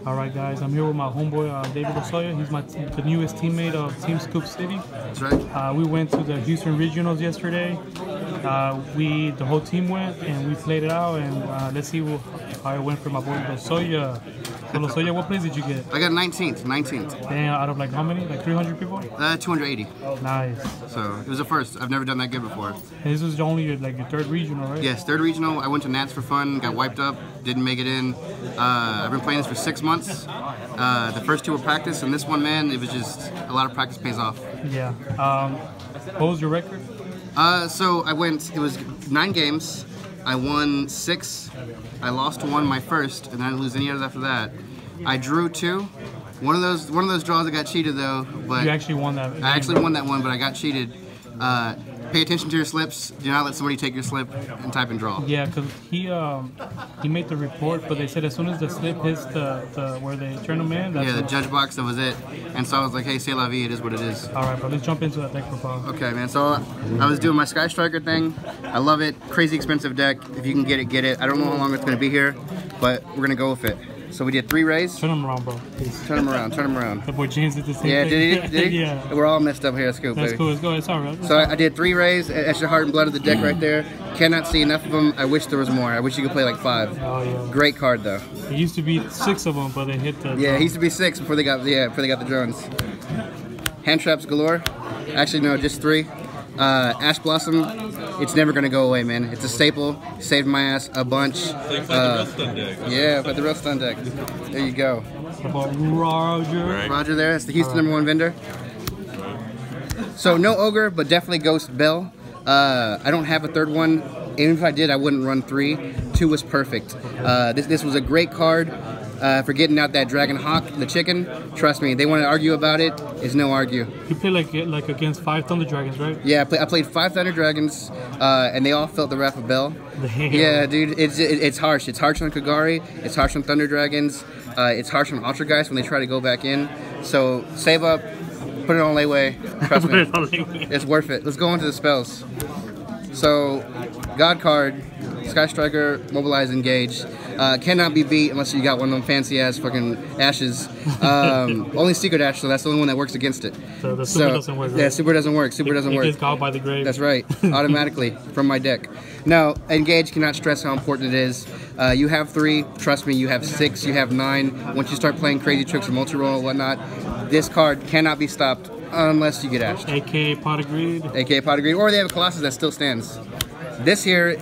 Alright guys, I'm here with my homeboy David Losoya. He's the newest teammate of Team Scoop City. That's right. We went to the Houston Regionals yesterday. The whole team went and we played it out, and let's see how it went for my boy Losoya. So Losoya, what place did you get? I got 19th. And out of like how many? Like 300 people? 280. Nice. So it was a first. I've never done that good before. And this was only your third regional, right? Yes, third regional. I went to Nats for fun, got wiped up, didn't make it in. I've been playing this for 6 months. The first two were practice, and this one, man, it was just a lot of practice pays off. Yeah. What was your record? So I went, it was 9 games. I won 6. I lost 1 my first, and I didn't lose any others after that. I drew 2. One of those draws I got cheated though, but you actually won that. I actually won that one, but I got cheated. Pay attention to your slips. Do not let somebody take your slip and type and draw. Yeah, because he made the report, but they said as soon as the slip hits the where they turn them in, that's the judge box, that was it. And so I was like, hey, c'est la vie, it is what it is. All right, but let's jump into that deck profile. Okay, man. So I was doing my Sky Striker thing. I love it. Crazy expensive deck. If you can get it, get it. I don't know how long it's going to be here, but we're going to go with it. So we did 3 rays. Turn them around, bro. Please. Turn them around. Turn them around. The boy James did the same thing. Did he? Yeah. We're all messed up here at Scoop, That's baby. cool. Let's go. It's all right. So I did 3 rays. Extra heart and blood of the deck right there. Cannot see enough of them. I wish there was more. I wish you could play like 5. Oh, yeah. Great card though. It used to be 6 of them, but they hit the. Yeah, it used to be 6 before they got the drones. Hand traps galore. Actually, no, just 3. Ash Blossom, it's never gonna go away, man. It's a staple. Saved my ass a bunch. Yeah, but the real stun deck. There you go. Roger there. That's the Houston #1 vendor. So no Ogre, but definitely Ghost Bell. I don't have a third one. Even if I did, I wouldn't run 3. 2 was perfect. This was a great card. For getting out that Dragon Hawk, the chicken. Trust me, they want to argue about it. It's no argue. You play like against 5 Thunder Dragons, right? Yeah, I played 5 Thunder Dragons, and they all felt the wrath of Bell. Damn. Yeah, dude, it's harsh. It's harsh on Kagari. It's harsh on Thunder Dragons. It's harsh on Ultra Guys when they try to go back in. So save up, put it on layaway. Trust me, it's worth it. Let's go into the spells. So, God card, Sky Striker, Mobilize, Engage. Cannot be beat unless you got one of them fancy ass fucking ashes. Only Secret Ash, so that's the only one that works against it. So the super doesn't work, right? Yeah, super doesn't work. Super doesn't work. It gets caught by the grave. That's right, automatically from my deck. Now, Engage cannot stress how important it is. You have 3, trust me, you have 6, you have 9. Once you start playing crazy tricks or multi-roll and whatnot, this card cannot be stopped unless you get ashed. AKA Pot of Greed. AKA Pot of Greed, or they have a Colossus that still stands. This here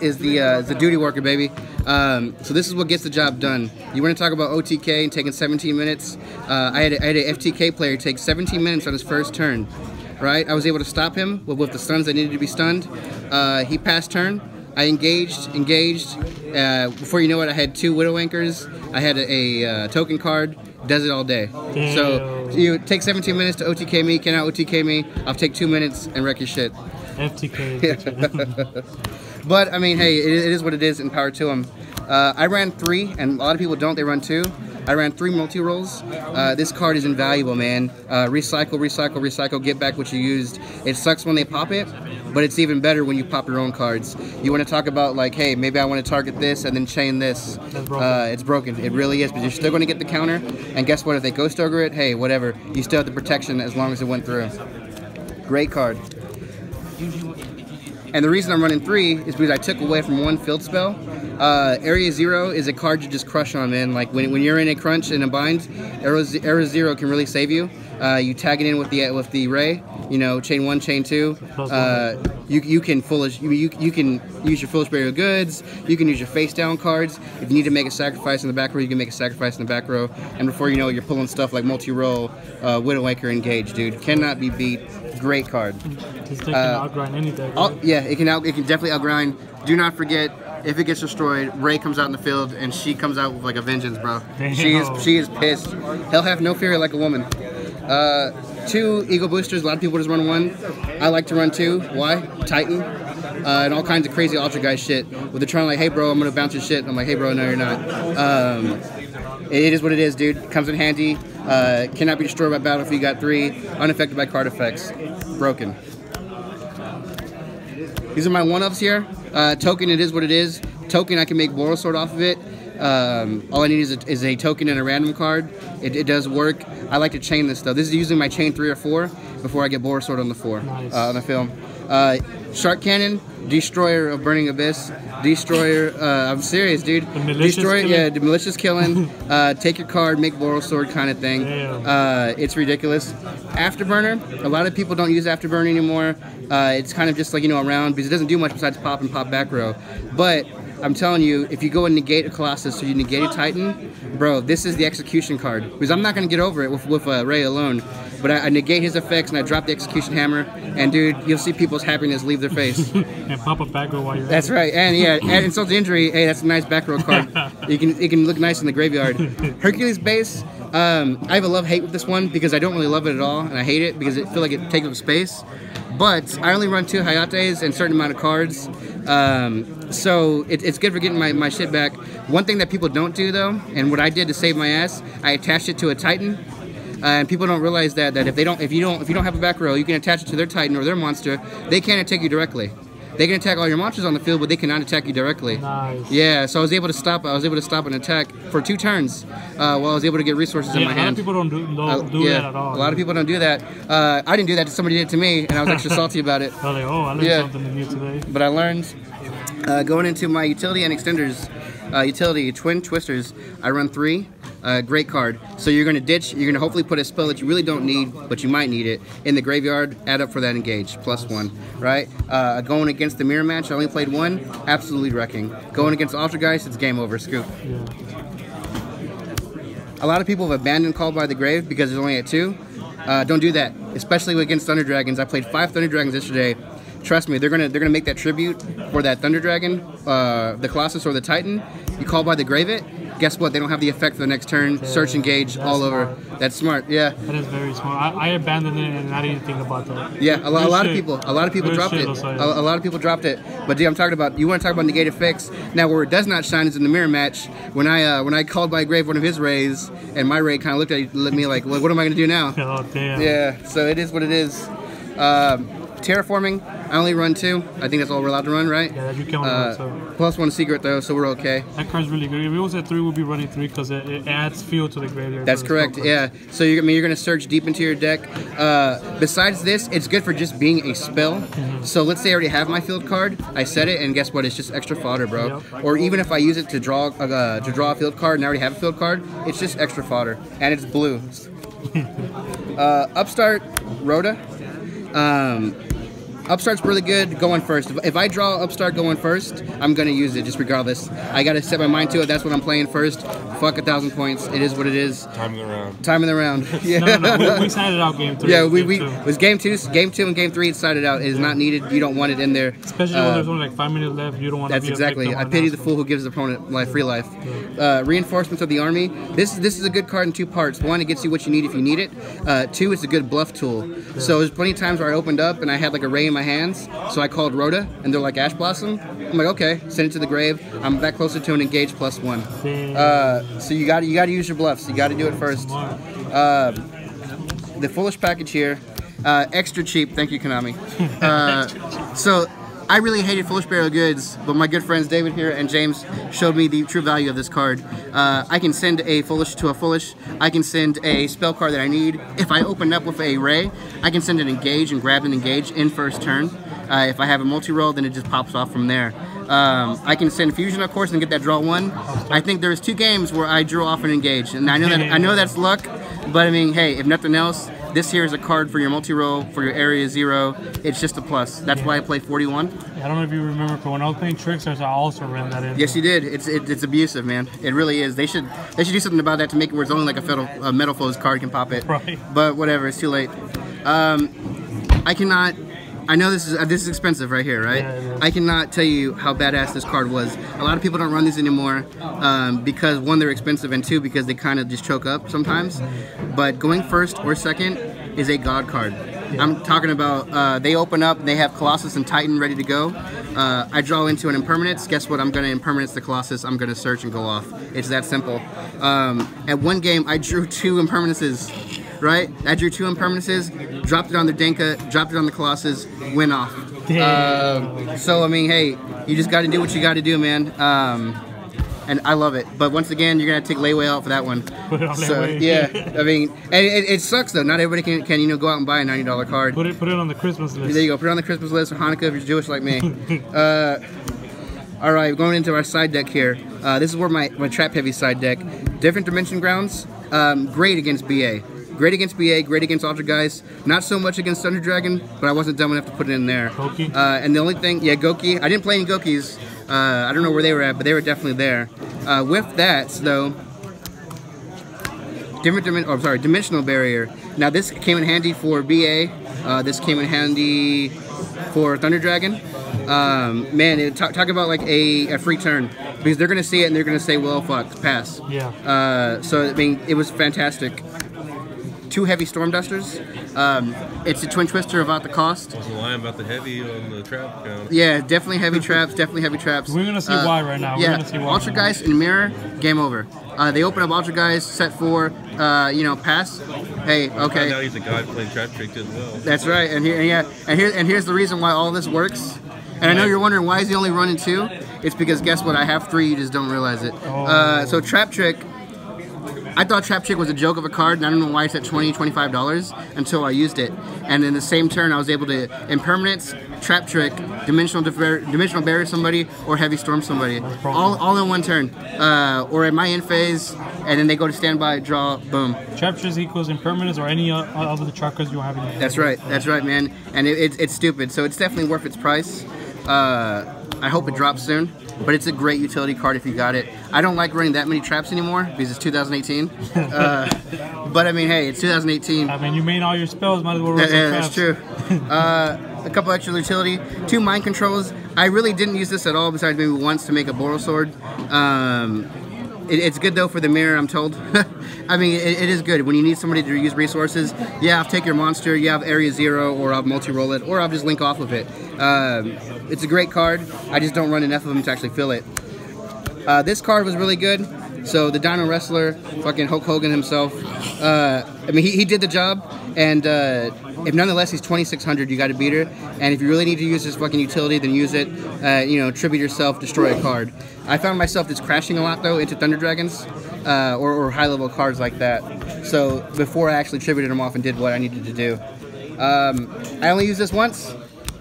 is the duty worker, baby. So this is what gets the job done. You want to talk about OTK and taking 17 minutes? I had a FTK player take 17 minutes on his first turn. Right? I was able to stop him with the stuns that needed to be stunned. He passed turn. I engaged. Before you know it, I had 2 Widow Anchors. I had a token card. Does it all day. Damn. So you take 17 minutes to OTK me. Cannot OTK me. I'll take 2 minutes and wreck your shit. FTK. But I mean, hey, it is what it is, and power to them. I ran 3, and a lot of people don't. They run 2. I ran 3 multi-rolls. This card is invaluable, man. Recycle, get back what you used. It sucks when they pop it, but it's even better when you pop your own cards. You want to talk about like, hey, maybe I want to target this and then chain this. It's broken. It really is, but you're still going to get the counter. And guess what? If they Ghost Ogre it, hey, whatever. You still have the protection as long as it went through. Great card. And the reason I'm running 3 is because I took away from 1 field spell. Area 0 is a card you just crush on, man. Like when you're in a crunch in a bind, Area 0 can really save you. You tag it in with the ray. You know, chain 1, chain 2. You can use your Foolish Burial Goods. You can use your face down cards. If you need to make a sacrifice in the back row, you can make a sacrifice in the back row. And before you know it, you're pulling stuff like multi-roll, Widowmaker, Engage, dude. Cannot be beat. Great card. This deck can outgrind any deck. Right? Yeah, it can definitely outgrind. Do not forget, if it gets destroyed, Ray comes out in the field and she comes out with like a vengeance, bro. Damn. She is pissed. Hell have no fear like a woman. 2 Ego Boosters. A lot of people just run 1. I like to run 2. Why? Titan. And all kinds of crazy Ultra Guy shit. Where they're trying to like, hey bro, I'm gonna bounce your shit. I'm like, hey bro, no you're not. It is what it is, dude. Comes in handy. Cannot be destroyed by battle if you got 3. Unaffected by card effects. Broken. These are my 1-ups here. Token, it is what it is. Token, I can make Boral Sword off of it. All I need is a token and a random card. It does work. I like to chain this though. This is usually my chain 3 or 4 before I get Boar Sword on the 4 on the film. Shark Cannon, Destroyer of Burning Abyss, Destroyer. I'm serious, dude. Destroyer, yeah, the malicious killing. Take your card, make Boar Sword kind of thing. It's ridiculous. Afterburner. A lot of people don't use Afterburner anymore. It's kind of just like, you know, around because it doesn't do much besides pop and pop back row. But I'm telling you, if you go and negate a Colossus or you negate a Titan, bro, this is the execution card. Because I'm not going to get over it with Ray alone. But I negate his effects and I drop the execution hammer, and dude, you'll see people's happiness leave their face. And pop a back row while you're That's right, and yeah, and insult to injury, hey, that's a nice back row card. It can look nice in the graveyard. Hercules base, I have a love-hate with this one because I don't really love it at all, and I hate it because I feel like it takes up space. But I only run 2 Hayates and a certain amount of cards, so it's good for getting my shit back. One thing that people don't do though, and what I did to save my ass, I attached it to a Titan. And people don't realize that if you don't have a back row, you can attach it to their Titan or their monster. They can't attack you directly. They can attack all your monsters on the field, but they cannot attack you directly. Nice. Yeah, so I was able to stop an attack for 2 turns while I was able to get resources in my hand. A lot of people don't do that at all. A lot of people don't do that. I didn't do that. Somebody did it to me, and I was extra salty about it. I was like, oh, I learned something new today. But I learned going into my utility and extenders. Utility, Twin Twisters, I run 3. Great card. So you're going to ditch, you're going to hopefully put a spell that you really don't need, but you might need it, in the graveyard, add up for that engage, +1, right? Going against the mirror match, I only played 1, absolutely wrecking. Going against Altergeist, it's game over, scoop. Yeah. A lot of people have abandoned Call by the Grave because it's only at 2. Don't do that, especially against Thunder Dragons. I played 5 Thunder Dragons yesterday. Trust me, they're gonna make that tribute for that Thunder Dragon, the Colossus or the Titan. You Call by the Grave it. Guess what? They don't have the effect for the next turn. Search, engage, all over. That's smart. Yeah. That is very smart. I abandoned it and I didn't think about that. Yeah, a lot of people dropped it. A lot of people dropped it. But dude, I'm talking about. You want to talk about negative fix? Now, where it does not shine is in the mirror match. When I called by Grave one of his rays, and my ray kind of looked at me like, well, what am I gonna do now? Oh damn. Yeah. So it is what it is. Terraforming, I only run 2. I think that's all we're allowed to run, right? Yeah, you can only run 2. +1 secret though, so we're okay. That card's really good. If it was at 3, we'll be running 3 because it adds fuel to the graveyard. That's correct, yeah. So you're going to search deep into your deck. Besides this, it's good for just being a spell. So let's say I already have my field card, I set it, and guess what? It's just extra fodder, bro. Yep. Or even if I use it to draw a field card and I already have a field card, it's just extra fodder. And it's blue. Upstart, Rhoda. Upstart's really good going first. If I draw Upstart going first, I'm going to use it just regardless. I got to set my mind to it. That's what I'm playing first. Fuck 1,000 points. It is what it is. Time in the round. Time in the round. Yeah. No, we sided out game 3. Yeah, it was game 2 and game 3. It's sided out. It is not needed. You don't want it in there. Especially when there's only like 5 minutes left. You don't want to be That's exactly. I pity the fool who gives his opponent free life. Yeah. Reinforcements of the army. This is a good card in 2 parts. 1, it gets you what you need if you need it. 2, it's a good bluff tool. Yeah. So there's plenty of times where I opened up and I had like a ray in my hands. So I called Rhoda, and they're like Ash Blossom. I'm like, okay, send it to the grave. I'm back closer to an engage +1. So you got to use your bluffs. You got to do it first. The Foolish package here, extra cheap. Thank you, Konami. So I really hated Foolish Barrel of Goods, but my good friends David here and James showed me the true value of this card. I can send a Foolish to a Foolish. I can send a spell card that I need. If I open up with a Ray, I can send an Engage and grab an Engage in first turn. If I have a multi-roll, then it just pops off from there. I can send Fusion, of course, and get that draw 1. I think there's 2 games where I drew off an Engage, and I know that's luck, but I mean, hey, if nothing else, this here is a card for your multi-roll, for your area 0. It's just a plus. That's why I play 41. I don't know if you remember, but when I was playing Tricksters, I also ran that in. Yes, you did. It's abusive, man. It really is. They should do something about that to make it where it's only like a Metal Foes card can pop it. Right. But whatever, it's too late. I cannot. I know this is expensive right here, right? Yeah, I cannot tell you how badass this card was. A lot of people don't run these anymore because 1, they're expensive, and 2, because they kind of just choke up sometimes. But going first or second is a god card. Yeah. I'm talking about they open up, they have Colossus and Titan ready to go. I draw into an impermanence. Guess what? I'm going to impermanence the Colossus. I'm going to search and go off. It's that simple. At 1 game, I drew 2 impermanences. Right? I drew 2 impermanences, dropped it on the Denka, dropped it on the Colossus, went off. So, I mean, hey, you just got to do what you got to do, man. and I love it. But once again, you're gonna take layaway out for that one. Put it on So layaway. yeah, I mean, and it sucks though. Not everybody can go out and buy a $90 card. Put it on the Christmas list. There you go. Put it on the Christmas list for Hanukkah if you're Jewish like me. All right, going into our side deck here. This is where my trap heavy side deck. Different dimension grounds. Great against BA. Great against BA, great against Altergeist. Not so much against Thunder Dragon, but I wasn't dumb enough to put it in there. Goki? And the only thing, yeah, Goki. I didn't play any Gokis. I don't know where they were at, but they were definitely there. With that, though, dimensional barrier. Now this came in handy for BA. This came in handy for Thunder Dragon. Man, talk about like a free turn, because they're gonna see it and they're gonna say, "Well, fuck, pass." Yeah. So I mean, it was fantastic. 2 heavy Storm Dusters. It's a Twin Twister about the cost. I was lying about the heavy on the trap count. Yeah, definitely heavy traps. Definitely heavy traps. We're gonna see why right now. Yeah, We're gonna see why. Altergeist and Mirror, game over. They open up Altergeist, set 4, pass. Hey, okay. Now he's a guy playing trap trick as well. That's right. And here's the reason why all this works. And I know you're wondering, why is he only running 2? It's because guess what? I have 3. You just don't realize it. Oh. So Trap Trick. I thought Trap Trick was a joke of a card, and I don't know why it's at $20, $25 until I used it. And in the same turn, I was able to Impermanence, Trap Trick, Dimensional Barrier somebody, or Heavy Storm somebody. All in one turn. Or at my end phase, and then they go to standby, draw, boom. Trap Trick equals Impermanence or any of the trap cards you have in your hand. That's right, man. And it's stupid, so it's definitely worth its price. I hope it drops soon. But it's a great utility card if you got it. I don't like running that many traps anymore because it's 2018. But I mean, hey, it's 2018. I mean, you made all your spells, might as well run some Yeah, traps. that's true. A couple extra utility. 2 mind controls. I really didn't use this at all, besides maybe once to make a Boral Sword. It's good though for the mirror, I'm told. I mean, it is good when you need somebody to use resources. Yeah, I'll take your monster. You have Area 0, or I'll multi-roll it, or I'll just link off of it. It's a great card. I just don't run enough of them to actually fill it. This card was really good. So the Dino Wrestler, fucking Hulk Hogan himself. I mean, he did the job, and if nonetheless he's 2,600, you got to beat her. And if you really need to use this fucking utility, then use it. Tribute yourself, destroy a card. I found myself just crashing a lot though into Thunder Dragons, or high level cards like that. So before I actually tributed them off and did what I needed to do, I only used this once,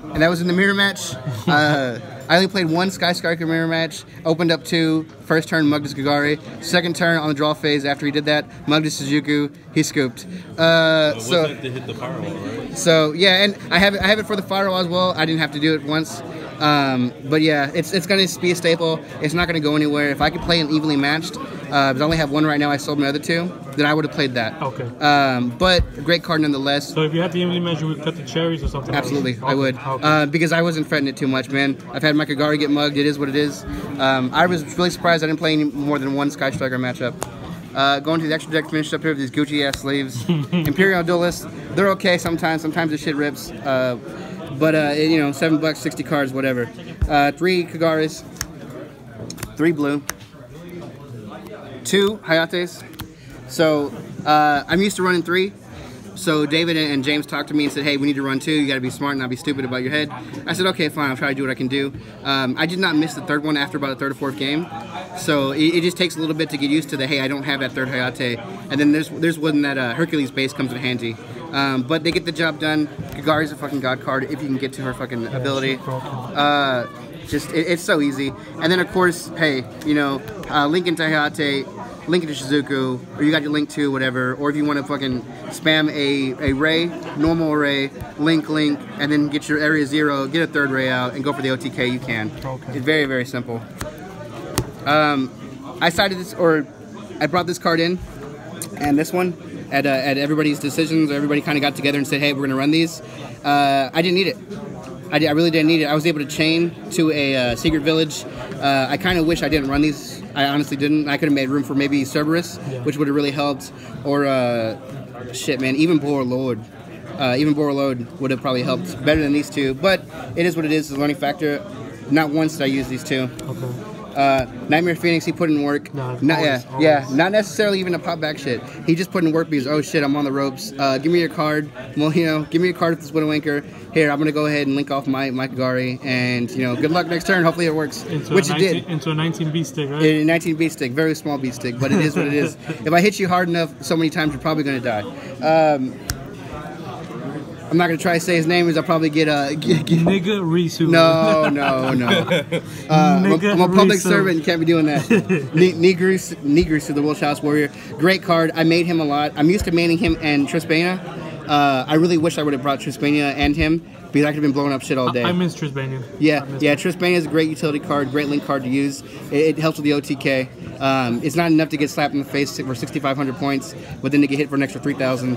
and that was in the mirror match. I only played 1 Skyscraper mirror match, opened up 2, first turn Mugdus Gagari, second turn on the draw phase after he did that, Mugdus Suzuku, he scooped. So to hit the firewall, right? So yeah, and I have it for the firewall as well. I didn't have to do it once. But yeah, it's going to be a staple. It's not going to go anywhere. If I could play an evenly matched, because I only have 1 right now, I sold my other 2, then I would have played that. Okay. But a great card nonetheless. So if you had the evenly match, you would cut the cherries or something? Absolutely, Okay. I would. Okay. Because I wasn't fretting it too much, man. I've had my Kagari get mugged. It is what it is. I was really surprised I didn't play any more than 1 Sky Striker matchup. Going to the extra deck, finished up here with these Gucci ass sleeves. Imperial Duelists, they're okay sometimes. Sometimes the shit rips. But $7, 60 cards, whatever. 3 Kagaris, 3 blue, 2 Hayates. So I'm used to running 3. So David and James talked to me and said, hey, we need to run 2. You got to be smart and not be stupid about your head. I said, okay, fine. I'll try to do what I can do. I did not miss the 3rd one after about the 3rd or 4th game. So it just takes a little bit to get used to the, hey, I don't have that 3rd Hayate. And then there's one that Hercules base comes in handy. But they get the job done. Kagari's a fucking god card if you can get to her fucking ability. It's so easy. And then of course, hey, link into Hayate, link into Shizuku, or you got your link to whatever, or if you want to fucking spam a Ray, normal Ray, link, and then get your Area 0, get a 3rd Ray out, and go for the OTK, you can. Okay. It's very, very simple. I brought this card in, and this one, at everybody's decisions, everybody kind of got together and said, hey, we're going to run these. I didn't need it. I really didn't need it. I was able to chain to a Secret Village. I kind of wish I didn't run these. I honestly didn't. I could have made room for maybe Cerberus, which would have really helped. Or, shit, man, even Boar Lord. Even Boar Lord would have probably helped better than these 2. But it is what it is. It's a learning factor. Not once did I use these 2. Okay. Nightmare Phoenix, he put in work. No, Yeah, not necessarily even a pop back shit. He just put in work because, oh shit, I'm on the ropes. Give me your card. Well, you know, give me your card with this Widowmaker. Here, I'm gonna go ahead and link off my Kagari, and you know, good luck next turn. Hopefully it works, which it did. Into a 19 beat stick, right? A 19 beat stick, very small beat stick, but it is what it is. If I hit you hard enough so many times, you're probably gonna die. I'm not gonna try to say his name, as I'll probably get Nigga Risu. No. I'm a public servant and can't be doing that. Nigrisu, the Welsh House Warrior. Great card. I made him a lot. I'm used to maining him and Trispania. I really wish I would have brought Trispania and him, because I could have been blowing up shit all day. I miss Trispania. Yeah. Trispania is a great utility card, great link card to use. It helps with the OTK. It's not enough to get slapped in the face for 6,500 points, but then to get hit for an extra 3,000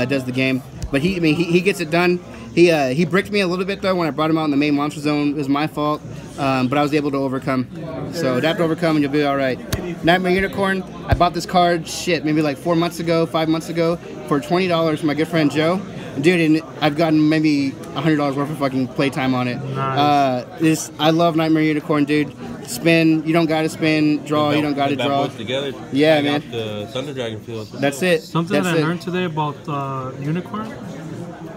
does the game. But he gets it done. He bricked me a little bit though when I brought him out in the main monster zone. It was my fault, but I was able to overcome. So adapt to overcome, and you'll be all right. Nightmare Unicorn. I bought this card, maybe like 5 months ago, for $20 from my good friend Joe. Dude, and I've gotten maybe $100 worth of fucking playtime on it. Nice. I love Nightmare Unicorn, dude. Spin, you don't gotta spin. Draw, you don't gotta draw. Together, yeah, man. The Thunder Dragon field. That's it. Something that I learned today about Unicorn.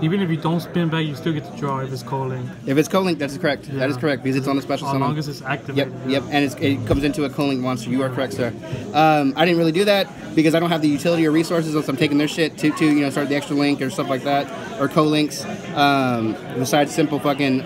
Even if you don't spin back, you still get to draw if it's co-link. If it's co-link, that's correct. Yeah. That is correct, because it's on the special summon. As long as it's activated. Yep, and it comes into a co-link monster. You are correct, sir. I didn't really do that because I don't have the utility or resources, unless I'm taking their shit to start the extra link or stuff like that, or co-links, besides simple fucking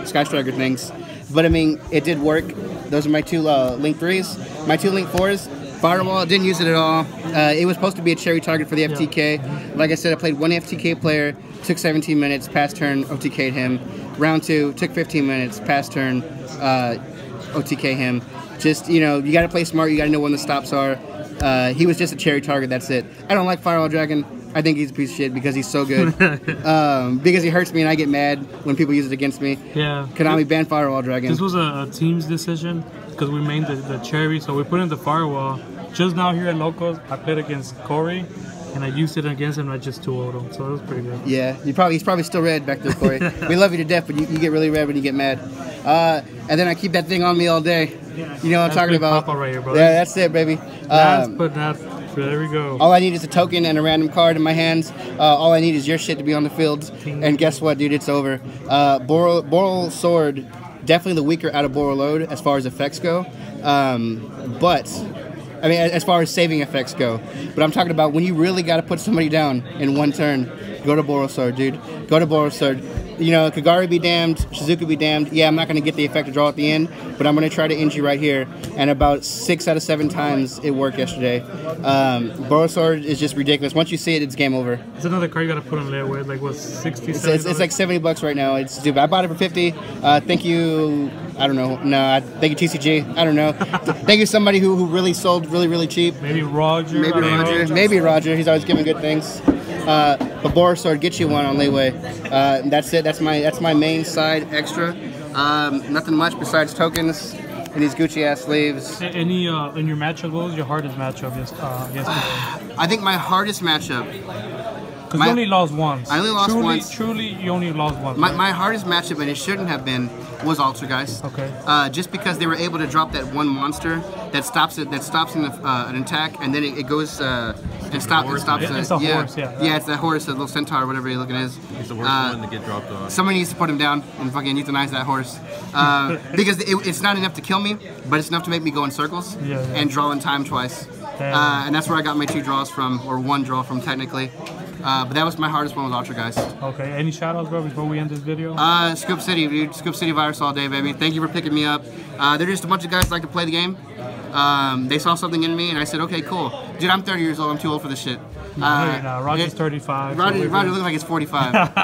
Sky Striker things. But I mean, it did work. Those are my two Link 3s. My two Link 4s. Firewall, didn't use it at all. It was supposed to be a cherry target for the FTK. Like I said, I played one FTK player, took 17 minutes, pass turn, OTK'd him. Round 2, took 15 minutes, pass turn, OTK him. Just, you gotta play smart, you gotta know when the stops are. He was just a cherry target, that's it. I don't like Firewall Dragon. I think he's a piece of shit because he's so good. Because he hurts me and I get mad when people use it against me. Yeah. Konami banned Firewall Dragon. This was a team's decision because we made the cherry, so we put in the Firewall. Just now here at Locos, I played against Corey, and I used it against him. I just 2-0'd him, so it was pretty good. Yeah, he's probably still red back there, Corey. We love you to death, but you get really red when you get mad. And then I keep that thing on me all day. You know what I'm talking about? Papa right here, brother. Yeah, that's it, baby. There we go. All I need is a token and a random card in my hands. All I need is your shit to be on the field. And guess what, dude? It's over. Boral Sword, definitely the weaker out of Boral Load as far as effects go. But I mean, as far as saving effects go. But I'm talking about when you really got to put somebody down in one turn, go to Boral Sword, dude. Go to Boral Sword. Kagari be damned, Shizuku be damned. Yeah, I'm not going to get the effect to draw at the end, but I'm going to try to end you right here. And about 6 out of 7 times it worked yesterday. Boral Sword is just ridiculous. Once you see it, it's game over. It's another card you got to put on layaway, like what, 60, it's like $70 right now. It's stupid. I bought it for 50. Thank you. I don't know. No, thank you TCG. I don't know. Thank you somebody who really sold really cheap. Maybe Roger. Maybe Roger. He's always giving good things. But Boral Sword, get you one on layaway. That's it. That's my main side extra. Nothing much besides tokens and these Gucci ass sleeves. Any in your matchup? What was your hardest matchup yesterday? I think my hardest matchup. Because you only lost once. I only lost once. Truly, you only lost once. My hardest matchup, and it shouldn't have been, was Altergeist. Okay. Just because they were able to drop that one monster that stops an attack, and then it goes and stops. It's a horse, yeah. Yeah, it's that horse, that little centaur, whatever you're looking at. He's the worst one to get dropped on. Someone needs to put him down and fucking euthanize that horse. Because it's not enough to kill me, but it's enough to make me go in circles and draw in time twice. And that's where I got my 2 draws from, or 1 draw from technically. But that was my hardest one with Altergeist. Okay, any shout-outs, bro, before we end this video? Scoop City, dude. Scoop City Virus all day, baby. Thank you for picking me up. They're just a bunch of guys that like to play the game. They saw something in me, and I said, okay, cool. Dude, I'm 30 years old. I'm too old for this shit. Roger's 35. Roger looks like he's 45.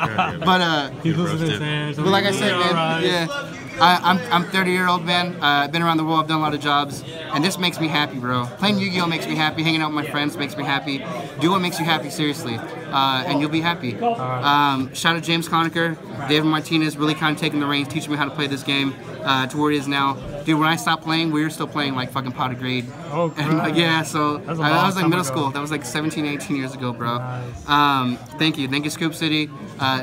But he's losing his hands. But like I said, man, yeah. I'm 30-year-old man. I've been around the world. I've done a lot of jobs, and this makes me happy, bro. Playing Yu-Gi-Oh makes me happy. Hanging out with my friends makes me happy. Do what makes you happy, seriously, and you'll be happy. Shout out James Conacher, David Martinez, really kind of taking the reins, teaching me how to play this game to where it is now. Dude, when I stopped playing, we were still playing like fucking pot of greed. Oh, and, yeah, so that was like middle school. That was like 17, 18 years ago, bro. Nice. Thank you, Scoop City.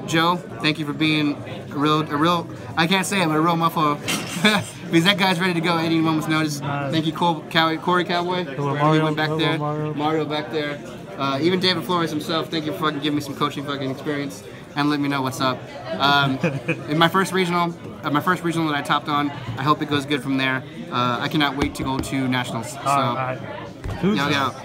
Joe, thank you for being a real. I can't say it, but a real muffo. Because that guy's ready to go at any moment's notice. Thank you, Corey Cowboy. Mario, Went back there. Mario back there. Even David Flores himself. Thank you for fucking giving me some coaching fucking experience and let me know what's up. In my first regional that I topped on, I hope it goes good from there. I cannot wait to go to nationals. So, all right. y'all get out.